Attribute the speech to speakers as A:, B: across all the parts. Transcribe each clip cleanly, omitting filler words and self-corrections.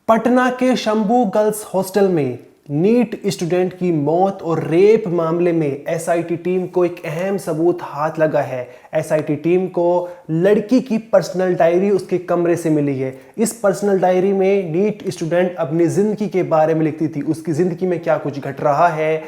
A: पटना के Shambhu girls hostel में NEET student की मौत और रेप मामले में एसआईटी टीम को एक अहम सबूत हाथ लगा है। एसआईटी टीम को लड़की की पर्सनल डायरी उसके कमरे से मिली है। इस पर्सनल डायरी में नीट स्टूडेंट अपनी जिंदगी के बारे में लिखती थी, उसकी जिंदगी में क्या कुछ घट रहा है।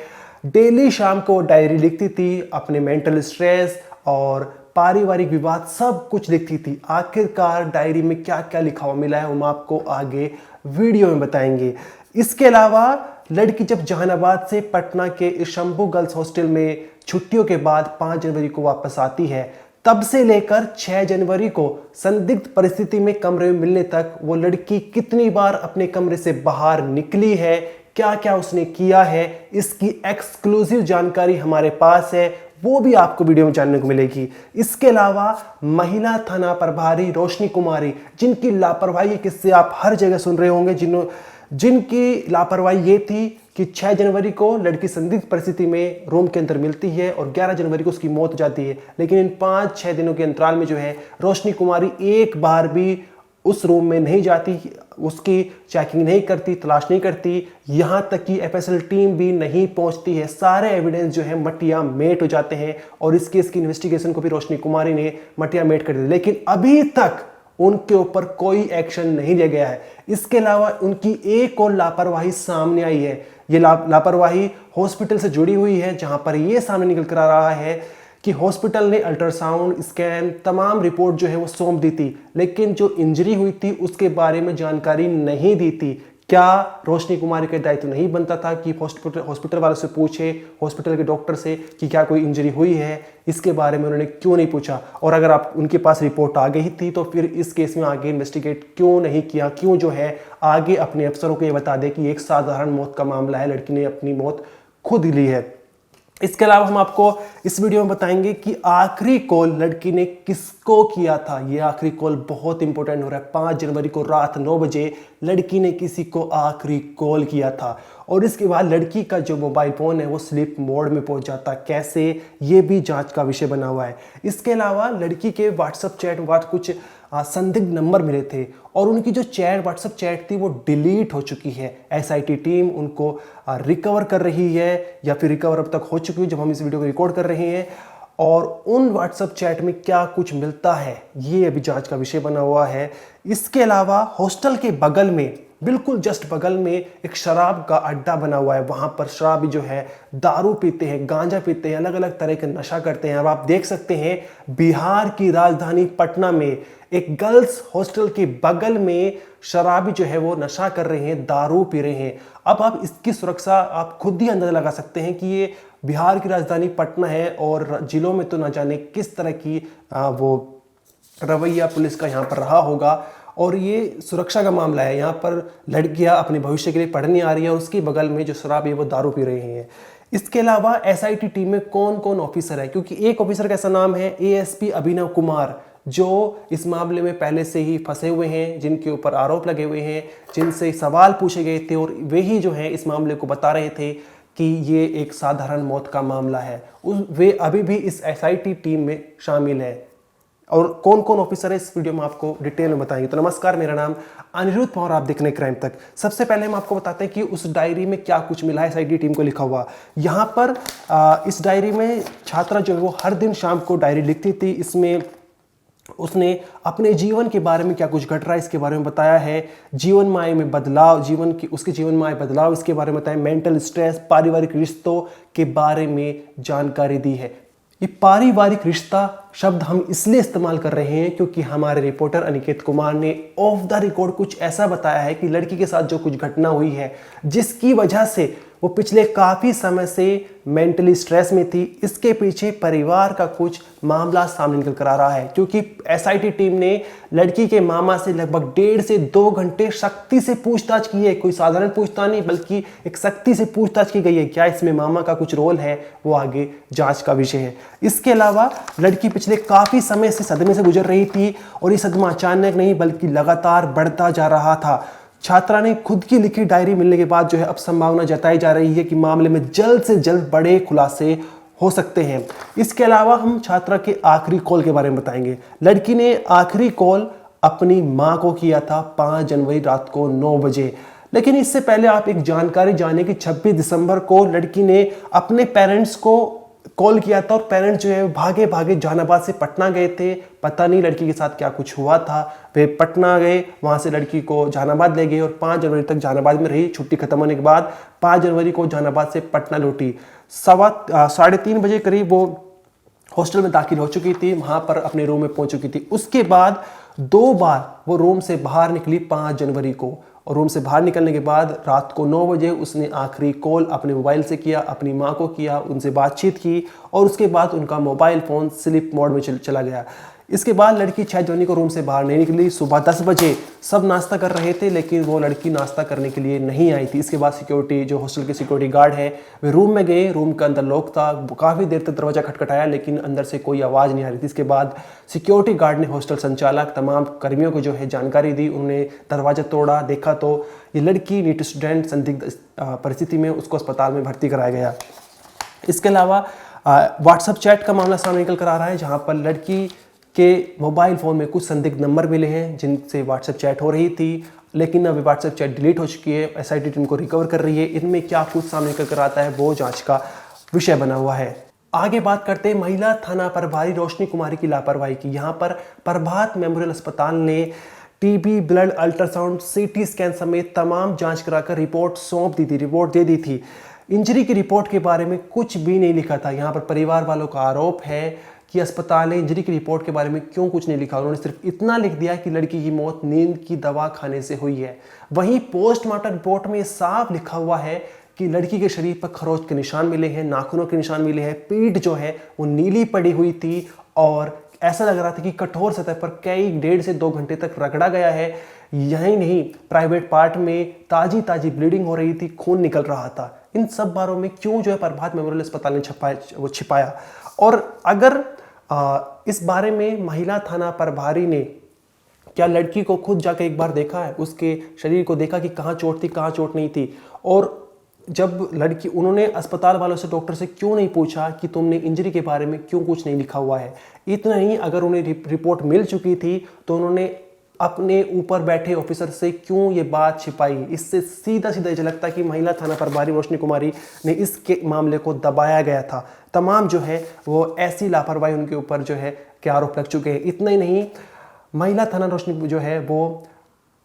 A: डेली शाम को डायरी लिखती थी, अपने मेंटल स्ट्रेस और पारिवारिक विवाद सब कुछ लिखती थी। आखिरकार डायरी में क्या क्या लिखा हुआ मिला है हम आपको आगे वीडियो में बताएंगे। इसके अलावा लड़की जब जहानाबाद से पटना के इस शंभू गर्ल्स हॉस्टल में छुट्टियों के बाद 5 जनवरी को वापस आती है, तब से लेकर 6 जनवरी को संदिग्ध परिस्थिति में कमरे में मिलने तक वो लड़की कितनी बार अपने कमरे से बाहर निकली है, क्या क्या उसने किया है, इसकी एक्सक्लूसिव जानकारी हमारे पास है, वो भी आपको वीडियो में जानने को मिलेगी। इसके अलावा महिला थाना प्रभारी रोशनी कुमारी, जिनकी लापरवाही के किस्से आप हर जगह सुन रहे होंगे, जिनकी लापरवाही ये थी कि 6 जनवरी को लड़की संदिग्ध परिस्थिति में रूम के अंदर मिलती है और 11 जनवरी को उसकी मौत हो जाती है। लेकिन इन 5-6 दिनों के अंतराल में जो है रोशनी कुमारी एक बार भी उस रूम में नहीं जाती, उसकी चेकिंग नहीं करती, तलाश नहीं करती, यहाँ तक कि एफएसएल टीम भी नहीं पहुँचती है। सारे एविडेंस जो है मटिया मेट हो जाते हैं और इस केस की इन्वेस्टिगेशन को भी रोशनी कुमारी ने मटिया मेट कर दिया। लेकिन अभी तक उनके ऊपर कोई एक्शन नहीं लिया गया है। इसके अलावा उनकी एक और लापरवाही सामने आई है। ये लापरवाही हॉस्पिटल से जुड़ी हुई है, जहां पर यह सामने निकल कर आ रहा है कि हॉस्पिटल ने अल्ट्रासाउंड, स्कैन, तमाम रिपोर्ट जो है वो सौंप दी थी, लेकिन जो इंजरी हुई थी उसके बारे में जानकारी नहीं दी थी। क्या रोशनी कुमारी का दायित्व नहीं बनता था कि हॉस्पिटल वालों से पूछे, हॉस्पिटल के डॉक्टर से कि क्या कोई इंजरी हुई है? इसके बारे में उन्होंने क्यों नहीं पूछा? और अगर आप उनके पास रिपोर्ट आ गई थी तो फिर इस केस में आगे इन्वेस्टिगेट क्यों नहीं किया? क्यों जो है आगे अपने अफसरों को ये बता दे कि एक साधारण मौत का मामला है, लड़की ने अपनी मौत खुद ली है। इसके अलावा हम आपको इस वीडियो में बताएंगे कि आखिरी कॉल लड़की ने किसको किया था। यह आखिरी कॉल बहुत इंपॉर्टेंट हो रहा है। 5 जनवरी को रात 9 बजे लड़की ने किसी को आखिरी कॉल किया था और इसके बाद लड़की का जो मोबाइल फोन है वो स्लीप मोड में पहुंच जाता, कैसे, ये भी जांच का विषय बना हुआ है। इसके अलावा लड़की के व्हाट्सएप चैट कुछ संदिग्ध नंबर मिले थे और उनकी जो व्हाट्सएप चैट थी वो डिलीट हो चुकी है। एसआईटी टीम उनको रिकवर कर रही है या फिर रिकवर अब तक हो चुकी है जब हम इस वीडियो को रिकॉर्ड कर रहे हैं। और उन व्हाट्सएप चैट में क्या कुछ मिलता है ये अभी जांच का विषय बना हुआ है। इसके अलावा हॉस्टल के बगल में, बिल्कुल जस्ट बगल में एक शराब का अड्डा बना हुआ है। वहां पर शराबी जो है दारू पीते हैं, गांजा पीते हैं, अलग अलग तरह के नशा करते हैं। अब आप देख सकते हैं बिहार की राजधानी पटना में एक गर्ल्स हॉस्टल के बगल में शराबी जो है वो नशा कर रहे हैं, दारू पी रहे हैं। अब आप इसकी सुरक्षा आप खुद ही अंदाजा लगा सकते हैं कि ये बिहार की राजधानी पटना है और जिलों में तो न जाने किस तरह की वो रवैया पुलिस का यहाँ पर रहा होगा। और ये सुरक्षा का मामला है। यहाँ पर लड़कियाँ अपने भविष्य के लिए पढ़ने आ रही है और उसके बगल में जो शराब है वो दारू पी रहे हैं। इसके अलावा एसआईटी टीम में कौन कौन ऑफिसर है, क्योंकि एक ऑफिसर का ऐसा नाम है एएसपी अभिनव कुमार, जो इस मामले में पहले से ही फंसे हुए हैं, जिनके ऊपर आरोप लगे हुए हैं, जिनसे सवाल पूछे गए थे और वे ही जो है इस मामले को बता रहे थे कि ये एक साधारण मौत का मामला है। वे अभी भी इस एसआईटी टीम में शामिल है। और कौन कौन ऑफिसर है इस वीडियो में आपको डिटेल में बताएंगे। तो नमस्कार, मेरा नाम अनिरुद्ध पवार, आप देख रहे हैं क्राइम तक। सबसे पहले हम आपको बताते हैं कि उस डायरी में क्या कुछ मिला है एसआईटी टीम को लिखा हुआ। यहाँ पर इस डायरी में छात्रा जो है वो हर दिन शाम को डायरी लिखती थी। इसमें उसने अपने जीवन के बारे में क्या कुछ घट रहा है इसके बारे में बताया है, जीवन में आए में बदलाव, उसके जीवन में आए बदलाव इसके बारे में बताया, मेंटल स्ट्रेस, पारिवारिक रिश्तों के बारे में जानकारी दी है। ये पारिवारिक रिश्ता शब्द हम इसलिए इस्तेमाल कर रहे हैं क्योंकि हमारे रिपोर्टर अनिकेत कुमार ने ऑफ द रिकॉर्ड कुछ ऐसा बताया है कि लड़की के साथ जो कुछ घटना हुई है, जिसकी वजह से वो पिछले काफी समय से मेंटली स्ट्रेस में थी, इसके पीछे परिवार का कुछ मामला सामने निकल कर आ रहा है। क्योंकि एसआईटी टीम ने लड़की के मामा से लगभग 1.5 से 2 घंटे सख्ती से पूछताछ की है। कोई साधारण पूछताछ नहीं बल्कि एक सख्ती से पूछताछ की गई है। क्या इसमें मामा का कुछ रोल है, वो आगे जांच का विषय है। इसके अलावा लड़की पिछले काफी समय से सदमे से गुजर रही थी और ये सदमा अचानक नहीं बल्कि लगातार बढ़ता जा रहा था। छात्रा ने खुद की लिखी डायरी मिलने के बाद जो है अब संभावना जताई जा रही है कि मामले में जल्द से जल्द बड़े खुलासे हो सकते हैं। इसके अलावा हम छात्रा के आखिरी कॉल के बारे में बताएंगे। लड़की ने आखिरी कॉल अपनी मां को किया था 5 जनवरी रात को 9 बजे। लेकिन इससे पहले आप एक जानकारी जाने कि 26 दिसंबर को लड़की ने अपने पेरेंट्स को कॉल किया था और पेरेंट्स जो है भागे भागे जहानाबाद से पटना गए थे। पता नहीं लड़की के साथ क्या कुछ हुआ था। वे पटना गए, वहां से लड़की को जहानाबाद ले गए और 5 जनवरी तक जहानाबाद में रही। छुट्टी खत्म होने के बाद 5 जनवरी को जहानाबाद से पटना लौटी। 3:30 बजे करीब वो हॉस्टल में दाखिल हो चुकी थी, वहां पर अपने रूम में पहुंच चुकी थी। उसके बाद 2 बार वो रूम से बाहर निकली 5 जनवरी को, और रूम से बाहर निकलने के बाद रात को 9 बजे उसने आखिरी कॉल अपने मोबाइल से किया, अपनी मां को किया, उनसे बातचीत की और उसके बाद उनका मोबाइल फ़ोन स्लीप मोड में चला गया। इसके बाद लड़की 6 जनवरी को रूम से बाहर नहीं निकली। सुबह 10 बजे सब नाश्ता कर रहे थे, लेकिन वो लड़की नाश्ता करने के लिए नहीं आई थी। इसके बाद सिक्योरिटी, जो हॉस्टल के सिक्योरिटी गार्ड है, वे रूम में गए। रूम के अंदर लॉक था। काफ़ी देर तक दरवाज़ा खटखटाया, लेकिन अंदर से कोई आवाज़ नहीं आ रही थी। इसके बाद सिक्योरिटी गार्ड ने हॉस्टल संचालक तमाम कर्मियों को जो है जानकारी दी। उन्होंने दरवाज़ा तोड़ा, देखा तो ये लड़की नीट स्टूडेंट संदिग्ध परिस्थिति में, उसको अस्पताल में भर्ती कराया गया। इसके अलावा व्हाट्सएप चैट का मामला सामने निकल कर आ रहा है, जहाँ पर लड़की के मोबाइल फ़ोन में कुछ संदिग्ध नंबर मिले हैं जिनसे व्हाट्सएप चैट हो रही थी, लेकिन अभी व्हाट्सएप चैट डिलीट हो चुकी है। एसआईटी टीम को रिकवर कर रही है। इनमें क्या कुछ सामने निकल कर आता है वो जांच का विषय बना हुआ है। आगे बात करते हैं महिला थाना प्रभारी रोशनी कुमारी की लापरवाही की। यहाँ पर प्रभात मेमोरियल अस्पताल ने TB, blood, ultrasound, CT scan समेत तमाम जांच कराकर रिपोर्ट सौंप दी थी, रिपोर्ट दे दी थी। इंजरी की रिपोर्ट के बारे में कुछ भी नहीं लिखा था। यहाँ पर परिवार वालों का आरोप है कि अस्पताल ने इंजरी की रिपोर्ट के बारे में क्यों कुछ नहीं लिखा। उन्होंने सिर्फ इतना लिख दिया कि लड़की की मौत नींद की दवा खाने से हुई है। वहीं पोस्टमार्टम रिपोर्ट में साफ लिखा हुआ है कि लड़की के शरीर पर खरोच के निशान मिले हैं, नाखूनों के निशान मिले हैं, पीठ जो है वो नीली पड़ी हुई थी और ऐसा लग रहा था कि कठोर सतह पर कई 1.5 से 2 घंटे तक रगड़ा गया है। यही नहीं, प्राइवेट पार्ट में ताजी ताजी ब्लीडिंग हो रही थी, खून निकल रहा था। इन सब बारों में क्यों जो है प्रभात मेमोरियल अस्पताल ने छिपाया। और अगर इस बारे में महिला थाना प्रभारी ने क्या लड़की को खुद जाकर एक बार देखा है, उसके शरीर को देखा कि कहाँ चोट थी, कहाँ चोट नहीं थी। और जब लड़की, उन्होंने अस्पताल वालों से, डॉक्टर से क्यों नहीं पूछा कि तुमने इंजरी के बारे में क्यों कुछ नहीं लिखा हुआ है। इतना नहीं, अगर उन्हें रिपोर्ट मिल चुकी थी तो उन्होंने अपने ऊपर बैठे ऑफिसर से क्यों ये बात छिपाई। इससे सीधा सीधा झलकता कि महिला थाना प्रभारी रोशनी कुमारी ने इस मामले को दबाया गया था। तमाम जो है वो ऐसी लापरवाही उनके ऊपर जो है के आरोप लग चुके हैं। इतना ही नहीं, महिला थाना रोशनी जो है वो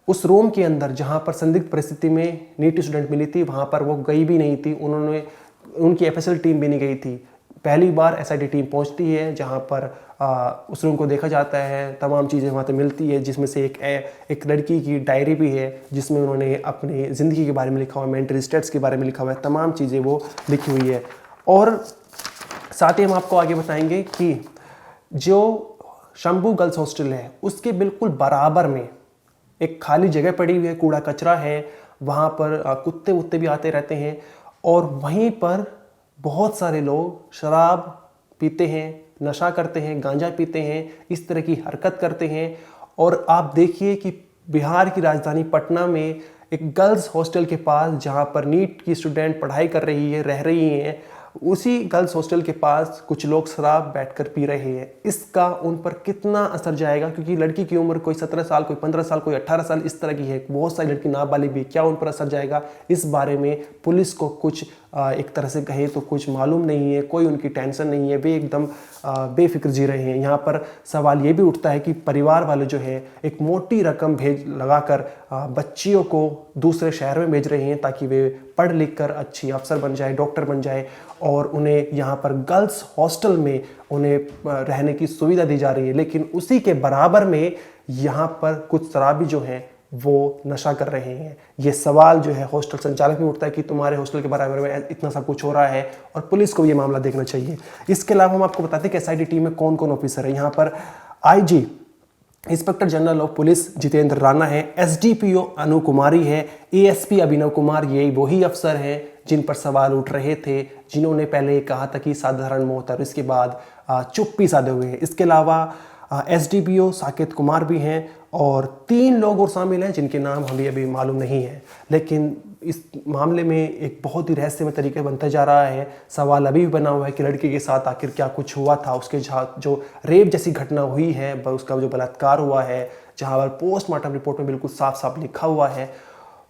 A: उस रूम के अंदर जहां पर संदिग्ध परिस्थिति में नीट स्टूडेंट मिली थी, वहां पर वो गई भी नहीं थी। उनकी एफएसएल टीम भी नहीं गई थी। पहली बार एसआईटी टीम पहुंचती है, जहां पर उस रूम को देखा जाता है, तमाम चीज़ें वहाँ पे मिलती है, जिसमें से एक लड़की की डायरी भी है जिसमें उन्होंने अपनी ज़िंदगी के बारे में लिखा हुआ है, मेंटल स्टेट्स के बारे में लिखा हुआ है, तमाम चीज़ें वो लिखी हुई है। और साथ ही हम आपको आगे बताएंगे कि जो शंभू गर्ल्स हॉस्टल है उसके बिल्कुल बराबर में एक खाली जगह पड़ी हुई है, कूड़ा कचरा है, वहाँ पर कुत्ते वुत्ते भी आते रहते हैं और वहीं पर बहुत सारे लोग शराब पीते हैं, नशा करते हैं, गांजा पीते हैं, इस तरह की हरकत करते हैं। और आप देखिए कि बिहार की राजधानी पटना में एक गर्ल्स हॉस्टल के पास, जहां पर नीट की स्टूडेंट पढ़ाई कर रही है, रह रही हैं, उसी गर्ल्स हॉस्टल के पास कुछ लोग शराब बैठकर पी रहे हैं। इसका उन पर कितना असर जाएगा, क्योंकि लड़की की उम्र कोई 17 साल, कोई 15 साल, कोई 18 साल इस तरह की है, बहुत सारी लड़की नाबालिग भी, क्या उन पर असर जाएगा, इस बारे में पुलिस को कुछ एक तरह से कहे तो कुछ मालूम नहीं है, कोई उनकी टेंशन नहीं है, वे एकदम बेफिक्र जी रहे हैं। यहाँ पर सवाल ये भी उठता है कि परिवार वाले जो है एक मोटी रकम लगाकर बच्चियों को दूसरे शहर में भेज रहे हैं ताकि वे पढ़ लिख कर अच्छी अफसर बन जाए, डॉक्टर बन जाए, और उन्हें यहाँ पर गर्ल्स हॉस्टल में उन्हें रहने की सुविधा दी जा रही है। लेकिन उसी के बराबर में यहाँ पर कुछ शराबी जो हैं वो नशा कर रहे हैं। ये सवाल जो है हॉस्टल संचालक में उठता है कि तुम्हारे हॉस्टल के बारे में इतना सब कुछ हो रहा है और पुलिस को ये मामला देखना चाहिए। इसके अलावा हम आपको बताते हैं कि एसआईटी टीम में कौन कौन ऑफिसर है। यहाँ पर IG inspector general of police Jitendra Rana है, एसडीपीओ अनु कुमारी है, एएसपी अभिनव कुमार, ये वही अफसर हैं जिन पर सवाल उठ रहे थे, जिन्होंने पहले कहा था कि साधारण मौत और इसके बाद चुप्पी साधे हुए हैं। इसके अलावा एसडीपीओ साकेत कुमार भी हैं और 3 लोग और शामिल हैं जिनके नाम हमें अभी मालूम नहीं है। लेकिन इस मामले में एक बहुत ही रहस्यमय तरीके बनता जा रहा है। सवाल अभी भी बना हुआ है कि लड़की के साथ आखिर क्या कुछ हुआ था, उसके जो रेप जैसी घटना हुई है, उसका जो बलात्कार हुआ है, जहां पर पोस्टमार्टम रिपोर्ट में बिल्कुल साफ साफ लिखा हुआ है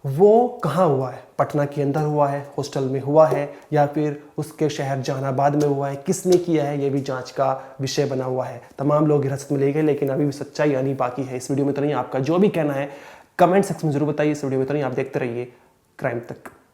A: वो कहाँ हुआ है, पटना के अंदर हुआ है, हॉस्टल में हुआ है, या फिर उसके शहर जहानाबाद में हुआ है, किसने किया है, ये भी जांच का विषय बना हुआ है। तमाम लोग हिरासत में ले गए, लेकिन अभी भी सच्चाई आनी बाकी है। इस वीडियो में तो नहीं, आपका जो भी कहना है कमेंट सेक्शन में जरूर बताइए। इस वीडियो में तो नहीं, आप देखते रहिए क्राइम तक।